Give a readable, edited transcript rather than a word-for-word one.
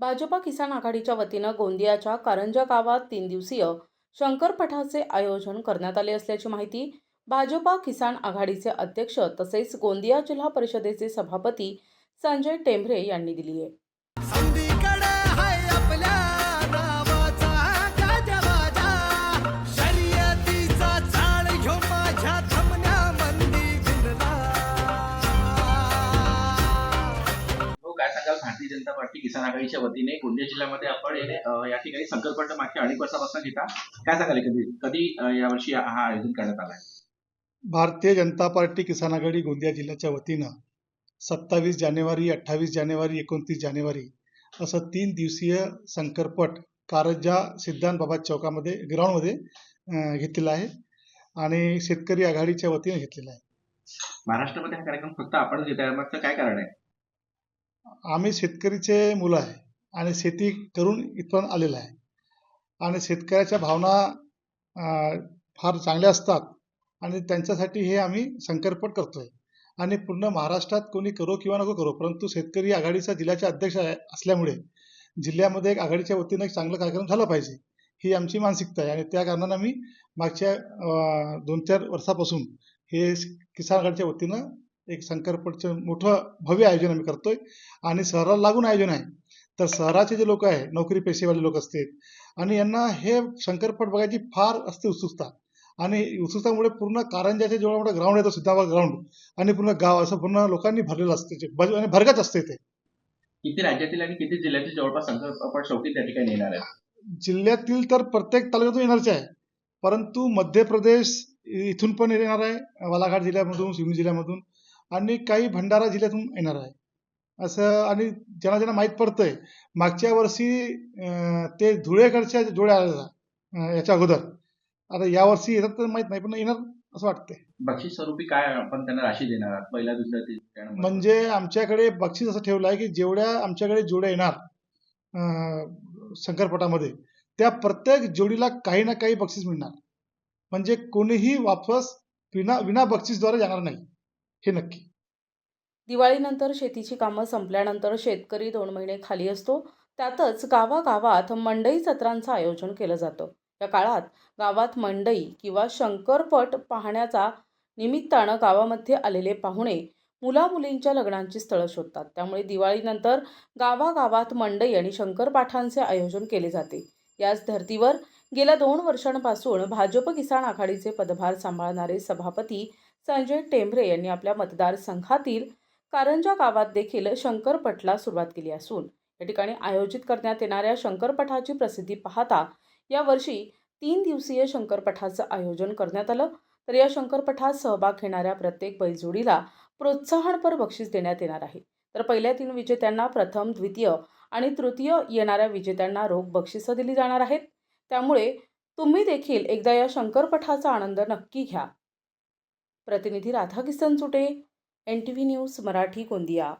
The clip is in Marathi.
भाजपा किसान आघाडीच्या वतीनं गोंदियाच्या कारंजा गावात 3 दिवसीय शंकरपठाचे आयोजन करण्यात आले असल्याची माहिती भाजपा किसान आघाडीचे अध्यक्ष तसेच गोंदिया जिल्हा परिषदेचे सभापती संजय टेंभरे यांनी दिली आहे. संधीकडे हाय आपल्या नावाचा गाजवाजा, शर्यतीचा चाळ घेऊ माझ्या थमण्या मंदी भिनला. हो, काय सांगाल? भारतीय जनता पार्टी किसान आघाडीच्या वतीने गोंदिया जिल्ह्यामध्ये आपण या ठिकाणी शंकरपट मागच्या अनेक वर्षापासून घेता. काय सांगाल कधी कधी यावर्षी हा आयोजन करण्यात आलाय? भारतीय जनता पार्टी किसान आघाडी गोंदिया जिल्ह्याच्या वतीनं 27 जानेवारी, 28 जानेवारी, 29 जानेवारी असं 3 दिवसीय शंकरपट कारंजा सिद्धांत बाबा चौकामध्ये ग्राउंडमध्ये घेतलेला आहे आणि शेतकरी आघाडीच्या वतीने घेतलेला आहे. महाराष्ट्रामध्ये हा कार्यक्रम फक्त आपण घेत आहे, मागचं काय कारण आहे? आम्ही शेतकरीचे मुलं आहे आणि शेती करून इथपर्यंत आलेलं आहे आणि शेतकऱ्याच्या भावना फार चांगल्या असतात आणि त्यांच्यासाठी हे आम्ही शंकरपट करतोय. आणि पूर्ण महाराष्ट्रात कोणी करो किंवा नको करो, परंतु शेतकरी आघाडीचा जिल्ह्याचे अध्यक्ष असल्यामुळे जिल्ह्यामध्ये एक आघाडीच्या वतीनं एक चांगला कार्यक्रम झाला पाहिजे ही आमची मानसिकता आहे आणि त्या कारणानं आम्ही मागच्या 2-4 वर्षापासून हे किसान आघाडीच्या वतीनं एक शंकरपटचं मोठं भव्य आयोजन आम्ही करतोय आणि शहराला लागून आयोजन आहे. तर शहराचे जे लोक आहे, नोकरी पेशेवाले लोक असतात आणि यांना हे शंकरपट बघायची फार असते उत्सुकता आणि उत्सुकतामुळे पूर्ण कारंजाचे जेवढा मोठा ग्राउंड आहे तो सिद्धाबाग ग्राउंड आणि पूर्ण गाव असं पूर्ण लोकांनी भरलेलं असते आणि भरगत असते. ते किती राज्यातील आणि किती जिल्ह्यातील जवळपास शंकरपट चौकी त्या ठिकाणी येणार आहे? जिल्ह्यातील तर प्रत्येक तालुक्यातून येणारच आहे, परंतु मध्य प्रदेश इथून पण येणार आहे, बालाघाट जिल्ह्यामधून, शिवनी जिल्ह्यामधून आणि काही भंडारा जिल्ह्यातून येणार आहे असं. आणि ज्यांना ज्यांना माहीत पडतंय, मागच्या वर्षी ते धुळेकडच्या जोड्या आल्या याच्या अगोदर, आता यावर्षी येतात तर माहित नाही पण येणार असं वाटतंय. बक्षीस स्वरूपी काय आपण त्यांना राशी देणार आहात? पहिल्या, दुसऱ्या, तिसऱ्या नंबर? म्हणजे आमच्याकडे बक्षीस असं ठेवलं आहे की जेवढ्या आमच्याकडे जोड्या येणार शंकरपटामध्ये त्या प्रत्येक जोडीला काही ना काही बक्षीस मिळणार, म्हणजे कोणीही वापस विना बक्षीसद्वारे जाणार नाही, हे नक्की. दिवाळीनंतर शेतीची कामं संपल्यानंतर शेतकरी 2 महिने खाली असतो. त्यातच गावागावात मंडई जत्रांचं आयोजन केलं जातं. या काळात गावात मंडई किंवा शंकरपट पाहण्याचा निमित्तानं गावामध्ये आलेले पाहुणे मुला-मुलींच्या लग्नांची स्थळं शोधतात. त्यामुळे दिवाळीनंतर गावागावात मंडई आणि शंकरपाठांचे आयोजन केले जाते. याच धर्तीवर गेल्या 2 वर्षांपासून भाजप किसान आघाडीचे पदभार सांभाळणारे सभापती संजय टेंभरे यांनी आपल्या मतदारसंघातील कारंजा गावात देखील शंकरपटला सुरुवात केली असून या ठिकाणी आयोजित करण्यात येणाऱ्या शंकरपठाची प्रसिद्धी पाहता यावर्षी 3 दिवसीय शंकरपठाचं आयोजन करण्यात आलं. तर या शंकरपठात सहभाग घेणाऱ्या प्रत्येक बैलजोडीला प्रोत्साहनपर बक्षीस देण्यात येणार आहे. तर पहिल्या 3 विजेत्यांना प्रथम, द्वितीय आणि तृतीय येणाऱ्या विजेत्यांना रोख बक्षिसं दिली जाणार आहेत. त्यामुळे तुम्ही देखील एकदा या शंकरपठाचा आनंद नक्की घ्या. प्रतिनिधी राधाकिसन सुटे, NTV न्यूज मराठी, गोंदिया.